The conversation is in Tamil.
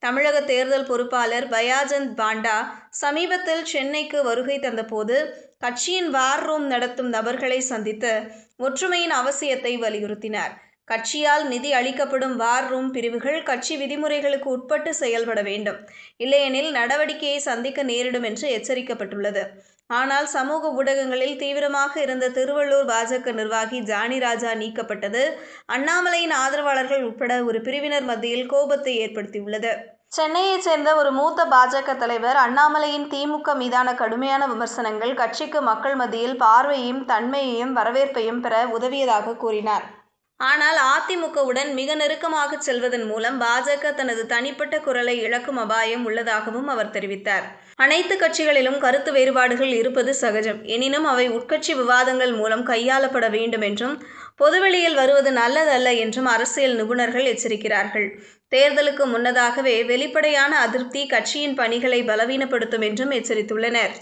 தமிழக தேர்தல் பொறுப்பாளர் பயாஜந்த் பாண்டா சமீபத்தில் சென்னைக்கு வருகை தந்தபோது கட்சியின் வார் ரூம் நடத்தும் நபர்களை சந்தித்து ஒற்றுமையின் அவசியத்தை வலியுறுத்தினார். கட்சியால் நிதி அளிக்கப்படும் வார் ரூம் பிரிவுகள் கட்சி விதிமுறைகளுக்கு உட்பட்டு செயல்பட வேண்டும், இல்லையெனில் நடவடிக்கையை சந்திக்க நேரிடும் என்று எச்சரிக்கப்பட்டுள்ளது. ஆனால் சமூக ஊடகங்களில் தீவிரமாக இருந்த திருவள்ளூர் பாஜக நிர்வாகி ஜானி ராஜா நீக்கப்பட்டது அண்ணாமலையின் ஆதரவாளர்கள் உட்பட ஒரு பிரிவினர் மத்தியில் கோபத்தை ஏற்படுத்தியுள்ளது. சென்னையைச் சேர்ந்த ஒரு மூத்த பாஜக தலைவர் அண்ணாமலையின் திமுக மீதான கடுமையான விமர்சனங்கள் கட்சிக்கு மக்கள் மத்தியில் பார்வையையும் தன்மையையும் வரவேற்பையும் பெற உதவியதாக கூறினார். ஆனால் அதிமுகவுடன் மிக நெருக்கமாக செல்வதன் மூலம் பாஜக தனது தனிப்பட்ட குரலை இழக்கும் அபாயம் உள்ளதாகவும் அவர் தெரிவித்தார். அனைத்து கட்சிகளிலும் கருத்து வேறுபாடுகள் இருப்பது சகஜம். எனினும் அவை உட்கட்சி விவாதங்கள் மூலம் கையாளப்பட வேண்டும் என்றும் பொதுவெளியில் வருவது நல்லதல்ல என்றும் அரசியல் நிபுணர்கள் எச்சரிக்கிறார்கள். தேர்தலுக்கு முன்னதாகவே வெளிப்படையான அதிருப்தி கட்சியின் பணிகளை பலவீனப்படுத்தும் என்றும் எச்சரித்துள்ளனர்.